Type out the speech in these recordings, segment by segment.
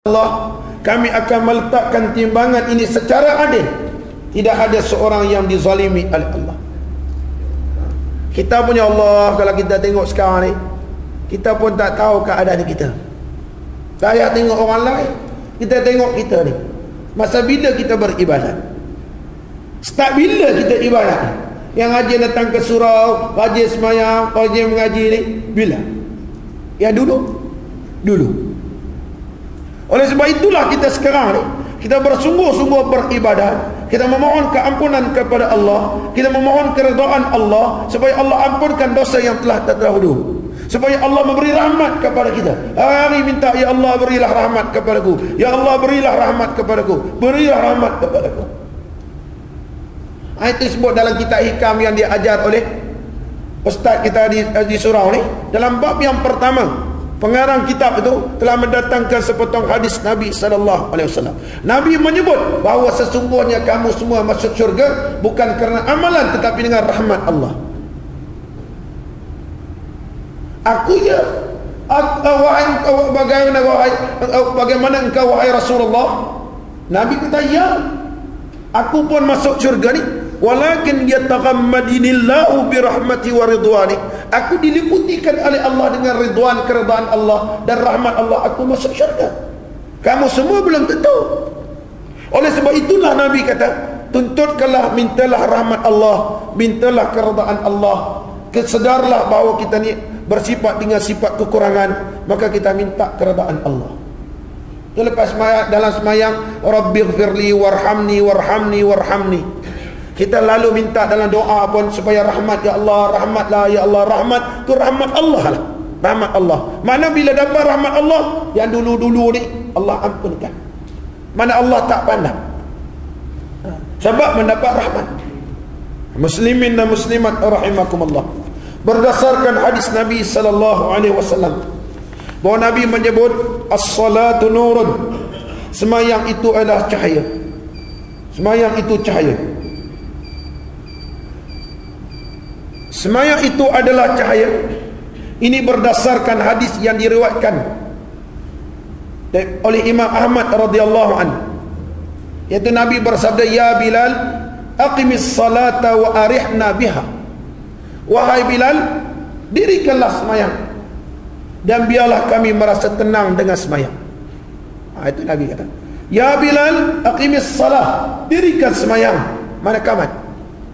Allah, kami akan meletakkan timbangan ini secara adil. Tidak ada seorang yang dizalimi oleh Allah. Kita punya Allah, kalau kita tengok sekarang ni, kita pun tak tahu keadaan kita. Saya tengok orang lain, kita tengok kita ni. Masa bila kita beribadat? Start bila kita ibadat? Yang rajin datang ke surau, rajin semayang, rajin mengaji ni, bila? Ya dulu. Oleh sebab itulah kita sekarang ni, kita bersungguh-sungguh beribadat, kita memohon keampunan kepada Allah, kita memohon keredaan Allah, supaya Allah ampunkan dosa yang telah terdahulu, supaya Allah memberi rahmat kepada kita. Hari minta, ya Allah berilah rahmat kepadaku, ya Allah berilah rahmat kepadaku, berilah rahmat kepadaku. Itu sebut dalam kitab hikam yang diajar oleh ustaz kita di surau ni. Dalam bab yang pertama, pengarang kitab itu telah mendatangkan sepotong hadis Nabi SAW. Nabi menyebut bahawa sesungguhnya kamu semua masuk syurga bukan kerana amalan, tetapi dengan rahmat Allah. Bagaimana engkau wahai Rasulullah? Nabi kata, ya, aku pun masuk syurga ni, walakin yataghammadinillahu birahmati wa ridwani. Aku diliputikan oleh Allah dengan ridwan, keredaan Allah dan rahmat Allah, aku masuk syurga. Kamu semua belum tentu. Oleh sebab itulah Nabi kata, tuntutkanlah, mintalah rahmat Allah, mintalah keredaan Allah. Kesedarlah bahawa kita ni bersifat dengan sifat kekurangan, maka kita minta keredaan Allah. Lepas dalam semayang, Rabbighfirli warhamni warhamni warhamni, kita lalu minta dalam doa pun supaya rahmat, ya Allah, rahmatlah ya Allah, rahmat tu rahmat Allah lah, rahmat Allah. Mana bila dapat rahmat Allah yang dulu-dulu ni Allah ampunkan, mana Allah tak pandang, sebab mendapat rahmat. Muslimin dan muslimat rahimakumullah, berdasarkan hadis Nabi SAW, bahawa Nabi menyebut as-salatu nurun, semayang itu adalah cahaya. Semayang itu cahaya. Semayang itu adalah cahaya. Ini berdasarkan hadis yang diriwayatkan oleh Imam Ahmad radhiyallahu anhu, iaitu Nabi bersabda, ya Bilal, aqimis salata wa arihna biha. Wahai Bilal, dirikanlah semayang dan biarlah kami merasa tenang dengan semayang. Itu Nabi kata, ya Bilal, aqimis salah, dirikan semayang, mana kamat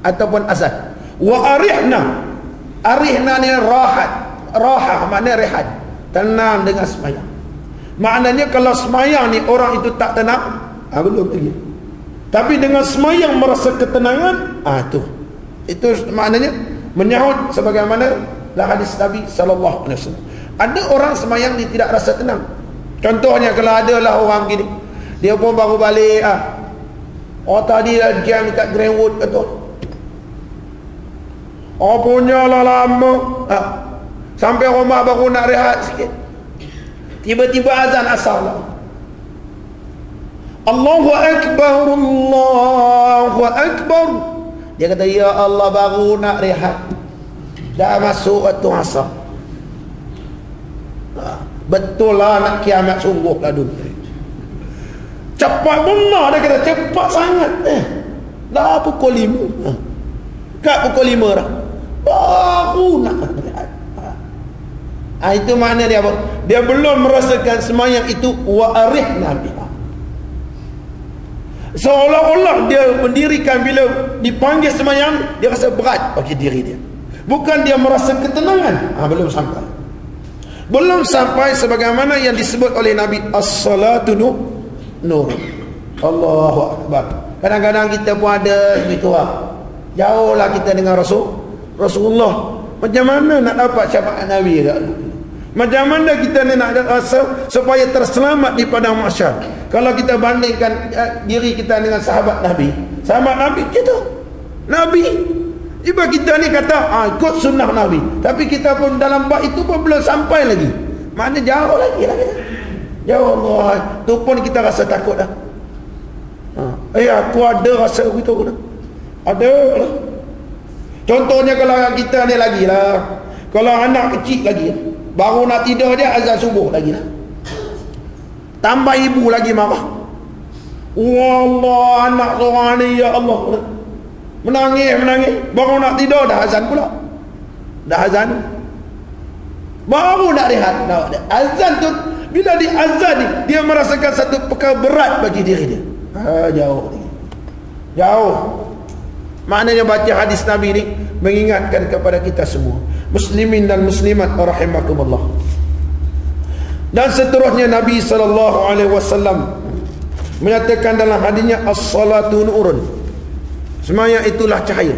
ataupun azan. Wa arihna, arihna ni rahat, rahah maknanya rehat, tenang dengan semayang. Maknanya kalau semayang ni orang itu tak tenang, belum lagi. Tapi dengan semayang merasa ketenangan, itu maknanya menyahut sebagaimana hadis Nabi SAW. Ada orang semayang dia tidak rasa tenang. Contohnya kalau adalah orang gini, dia pun baru balik, tadi dah jam dekat Greenwood kata, punya lah lama, sampai rumah baru nak rehat sikit, tiba-tiba azan asar lah, Allahu Akbar, Allahu Akbar. Dia kata, ya Allah, baru nak rehat, dah masuk waktu asar. Betul lah, nak kiamat sungguh lah dulu. Cepat benar, dia kata, cepat sangat. Dah pukul 5, kat pukul 5 dah, baru nak rehat. Itu makna dia apa? Dia belum merasakan semayang itu wa arihna biha. Seolah-olah dia mendirikan, bila dipanggil semayang dia rasa berat bagi diri dia, bukan dia merasa ketenangan. Belum sampai, belum sampai sebagaimana yang disebut oleh Nabi, as-salatu nur. Allahu Akbar. Kadang-kadang kita pun ada begitu, jauhlah kita dengan Rasulullah. Macam mana nak dapat syafaat Nabi ke? Macam mana kita ni nak rasa supaya terselamat di padang mahsyar? Kalau kita bandingkan diri kita dengan sahabat Nabi kita Nabi, tiba kita ni kata ikut sunnah Nabi, tapi kita pun dalam bab itu pun belum sampai lagi. Maknanya jauh lagi lah kita, jauh Allah. Tu pun kita rasa takut dah. Aku ada rasa begitu dah, ada lah. Contohnya kalau kita ni lagi lah, kalau anak kecil lagi baru nak tidur dia azan subuh lagi lah. Tambah ibu lagi marah. Wallah, anak seorang ni, ya Allah. Menangis. Baru nak tidur, dah azan pula. Dah azan. Baru nak rehat. Azan tu, bila dia azan ni, dia merasakan satu perkara berat bagi diri dia. Jauh. Maknanya baca hadis Nabi ni mengingatkan kepada kita semua, muslimin dan muslimat rahimakumullah. Dan seterusnya Nabi SAW menyatakan dalam hadisnya, as-salatu nurun, sembahyang itulah cahaya.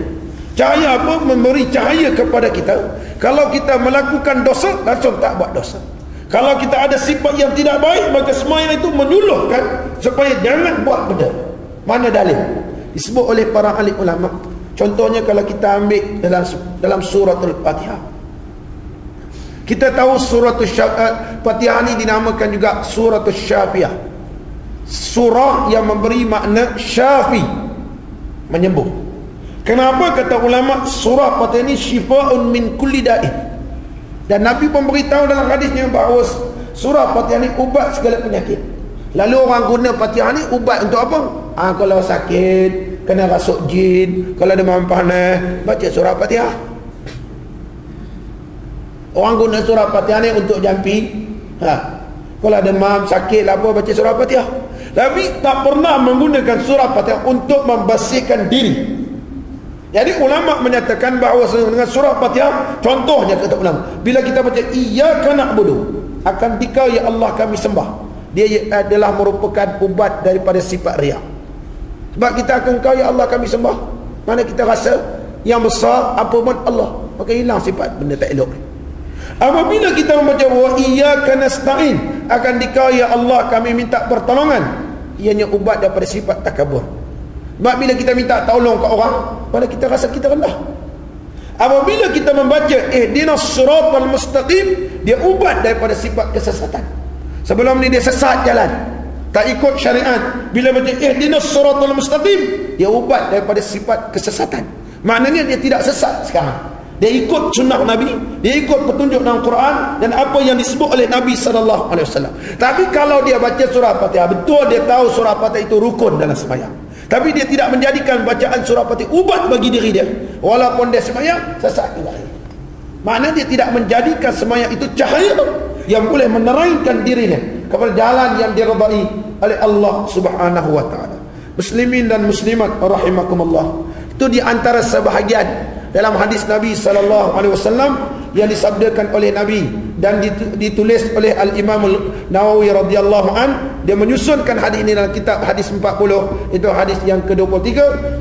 Cahaya apa? Memberi cahaya kepada kita. Kalau kita melakukan dosa, langsung tak buat dosa. Kalau kita ada sifat yang tidak baik, maka sembahyang itu menyuluhkan supaya jangan buat benda. Mana dalil? Disebut oleh para ahli ulama. Contohnya kalau kita ambil dalam suratul Fatihah. Kita tahu suratul Fatihah ni dinamakan juga suratul Syafiah. Surah yang memberi makna syafi, menyembuh. Kenapa kata ulama surah Fatihah ni syifa'un min kulli da'in? Dan Nabi pun beritahu dalam hadisnya bahawa surah Fatihah ni ubat segala penyakit. Lalu orang guna Fatihah ni ubat untuk apa? Kalau sakit, kena rasuk jin, kalau demam panas, baca surah Fatihah. Orang guna surah Fatihah ni untuk jampi. Kalau demam, sakit apa, baca surah Fatihah. Tapi tak pernah menggunakan surah Fatihah untuk membersihkan diri. Jadi ulama menyatakan bahawa dengan surah Fatihah, contohnya kata ulama, bila kita baca iyyaka na'budu, akan dikau ya Allah kami sembah, dia adalah merupakan ubat daripada sifat riya. Sebab kita akan kau ya Allah kami sembah, mana kita rasa yang besar apa pun Allah, maka hilang sifat benda tak elok. Apabila kita membaca wa iyyaka nasta'in, akan dikau ya Allah kami minta pertolongan, ianya ubat daripada sifat takabur. Sebab bila kita minta tolong ke orang, mana kita rasa kita rendah. Apabila kita membaca ihdinas siratal mustaqim, dia ubat daripada sifat kesesatan. Sebelum ni dia sesat jalan, tak ikut syariat. Bila baca ihdinas siratal mustaqim, dia ubat daripada sifat kesesatan. Maknanya dia tidak sesat sekarang. Dia ikut sunnah Nabi, dia ikut petunjuk dalam Quran dan apa yang disebut oleh Nabi SAW. Tapi kalau dia baca surah Fatihah, betul dia tahu surah Fatihah itu rukun dalam sembahyang, tapi dia tidak menjadikan bacaan surah Fatihah ubat bagi diri dia, walaupun dia sembahyang sesat juga. Maknanya dia tidak menjadikan sembahyang itu cahaya yang boleh menerangkan dirinya kepada jalan yang diridai oleh Allah Subhanahu wa taala. Muslimin dan muslimat rahimakumullah, itu di antara sebahagian dalam hadis Nabi SAW yang disabdakan oleh Nabi dan ditulis oleh Al-Imam Nawawi radhiyallahu an. Dia menyusunkan hadis ini dalam kitab hadis 40, itu hadis yang ke-23.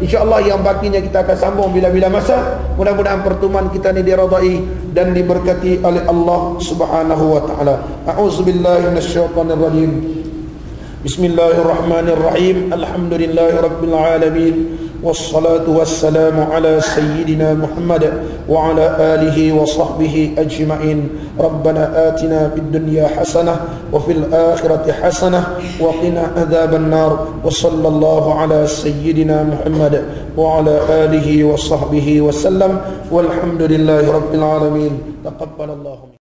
InsyaAllah yang bakinya kita akan sambung bila-bila masa. Mudah-mudahan pertemuan kita ini diridai dan diberkati oleh Allah Subhanahu wa taala. A'udzubillahi minasyaitonirrajim. Bismillahirrahmanirrahim. Alhamdulillahirabbil alamin. والصلاة والسلام على سيدنا محمد وعلى آله وصحبه أجمعين. ربنا آتنا في الدنيا حسنة وفي الآخرة حسنة وقنا عذاب النار. وصلى الله على سيدنا محمد وعلى آله وصحبه وسلم والحمد لله رب العالمين. تقبل الله.